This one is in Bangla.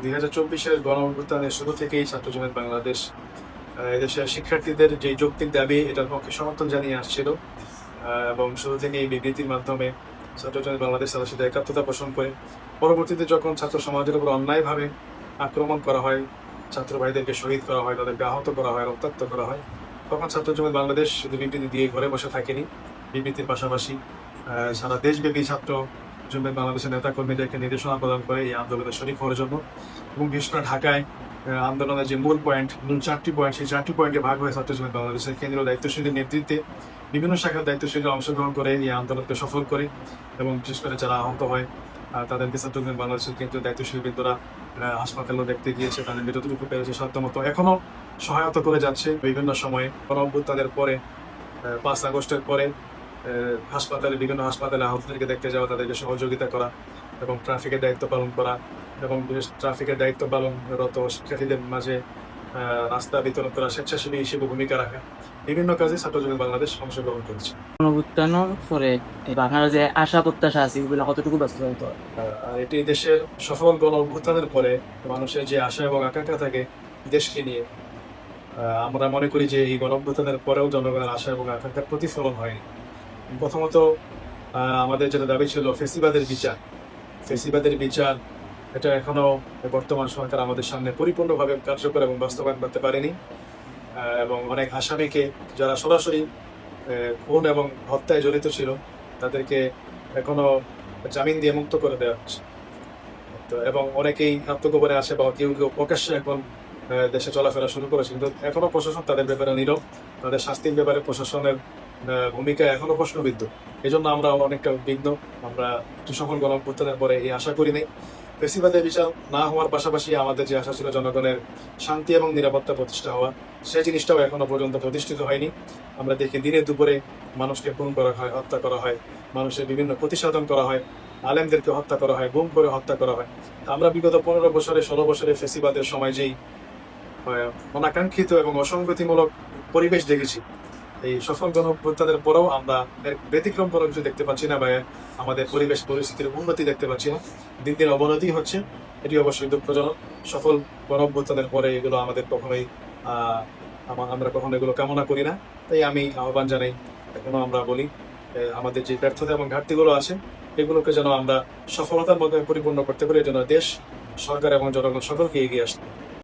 2024-এর গণঅভ্যুত্থানের শুরু থেকেই ছাত্র জনতা বাংলাদেশ এদেশের শিক্ষার্থীদের যে যৌক্তিক দাবি এটার পক্ষে সমর্থন জানিয়ে আসছিল এবং শুরু থেকে এই বিবৃতির মাধ্যমে ছাত্র জনতা বাংলাদেশ তাদের সাথে একাত্মতা পোষণ করে পরবর্তীতে যখন ছাত্র সমাজের উপর অন্যায়ভাবে আক্রমণ করা হয়, ছাত্র ভাইদেরকে শহীদ করা হয়, তাদেরকে আহত করা হয়, রক্তাক্ত করা হয়, তখন ছাত্র জনতা বাংলাদেশ শুধু বিবৃতি দিয়ে ঘরে বসে থাকেনি। বিবৃতির পাশাপাশি সারা দেশব্যাপী ছাত্র জনতা বাংলাদেশের নেতা কর্মীদেরকে নির্দেশনা প্রদান করে এই আন্দোলনে শরিক হওয়ার জন্য। এবং বিশেষ করে ঢাকায় আন্দোলনের যে মূল 4টি পয়েন্ট, সেই 4টি পয়েন্টে ভাগ হয়ে ছাত্র জনতা বাংলাদেশের কেন্দ্রীয় দায়িত্বশীলদের নেতৃত্বে বিভিন্ন শাখার দায়িত্বশীলরা অংশগ্রহণ করে এই আন্দোলনকে সফল করে। এবং বিশেষ করে যারা আহত হয় তাদেরকে ছাত্র জনতা বাংলাদেশের কেন্দ্রীয় দায়িত্বশীল বৃন্দরা হাসপাতালে দেখতে গিয়েছে, তাদের যতটুকু পেরেছে সাধ্যমতো এখনো সহায়তা করে যাচ্ছে। বিভিন্ন সময়ে গণঅভ্যুত্থানের পরে 5 আগস্টের পরে বিভিন্ন হাসপাতালে আহতদেরকে দেখতে যাওয়া, তাদেরকে সহযোগিতা করা এবং ট্রাফিকের দায়িত্ব পালন করা এবং ট্রাফিকের দায়িত্ব পালনরত শিক্ষার্থীদের মাঝে রাস্তা বিতরণ করা, স্বেচ্ছাসেবী হিসেবে ভূমিকা রাখা, বিভিন্ন কাজে ছাত্র জনতা বাংলাদেশ অংশগ্রহণ করেছে। গণঅভ্যুত্থানের পরে বাংলার যে আশা প্রত্যাশা আছে এগুলো কতটুকু বাস্তবায়িত হয়? আর এটি দেশের সফল গণঅভ্যুত্থানের পরে মানুষের যে আশা এবং আকাঙ্ক্ষা থাকে দেশকে নিয়ে, আমরা মনে করি যে এই গণঅভ্যুত্থানের পরেও জনগণের আশা এবং আকাঙ্ক্ষার প্রতিফলন হয়নি। প্রথমত আমাদের যেটা দাবি ছিল ফেসিবাদের বিচার, এটা এখনো বর্তমান সরকার আমাদের সামনে পরিপূর্ণভাবে কার্যকর এবং বাস্তবায়ন করতে পারেনি। এবং অনেক আসামিকে যারা সরাসরি খুন এবং হত্যায় জড়িত ছিল তাদেরকে এখনো জামিন দিয়ে মুক্ত করে দেওয়া হচ্ছে। তো এবং অনেকেই আত্মগোপনে আসে বা কেউ কেউ প্রকাশ্যে এখন দেশে চলাফেরা শুরু করেছে, কিন্তু এখনো প্রশাসন তাদের ব্যাপারে নীরব। তাদের শাস্তির ব্যাপারে প্রশাসনের ভূমিকা এখনো প্রশ্নবিদ্ধ। এই জন্য আমরা অনেকটা বিঘ্ন। আমরা একটু সফল গণঅভ্যুত্থানের পরে এই আশা করি নাই। ফেসিবাদের বিচার না হওয়ার পাশাপাশি আমাদের যে আশা ছিল জনগণের শান্তি এবং নিরাপত্তা প্রতিষ্ঠা হওয়া, সেই জিনিসটাও এখনো পর্যন্ত প্রতিষ্ঠিত হয়নি। আমরা দেখি দিনে দুপুরে মানুষকে খুন করা হয়, হত্যা করা হয়, মানুষের বিভিন্ন ক্ষতিসাধন করা হয়, আলেমদেরকে হত্যা করা হয়, গুম করে হত্যা করা হয়। আমরা বিগত 15 বছরে 16 বছরে ফেসিবাদের সময় যেই অনাকাঙ্ক্ষিত এবং অসংগতিমূলক পরিবেশ দেখেছি, এই সফল গণঅভ্যুত্থানের পরেও আমরা ব্যতিক্রম কোনো কিছু দেখতে পাচ্ছি না বা আমাদের পরিবেশ পরিস্থিতির উন্নতি দেখতে পাচ্ছি না। দিন দিন অবনতি হচ্ছে। এটি অবশ্যই দুঃখজনক। সফল গণঅভ্যুত্থানের পরে এগুলো আমাদের কখনোই আমরা কখনো এগুলো কামনা করি না। তাই আমি আহ্বান জানাই, এখনো আমরা বলি আমাদের যে ব্যর্থতা এবং ঘাটতিগুলো আছে এগুলোকে যেন আমরা সফলতার মধ্যে পরিপূর্ণ করতে পারি, যেন দেশ, সরকার এবং জনগণ সকলকে এগিয়ে আসতে।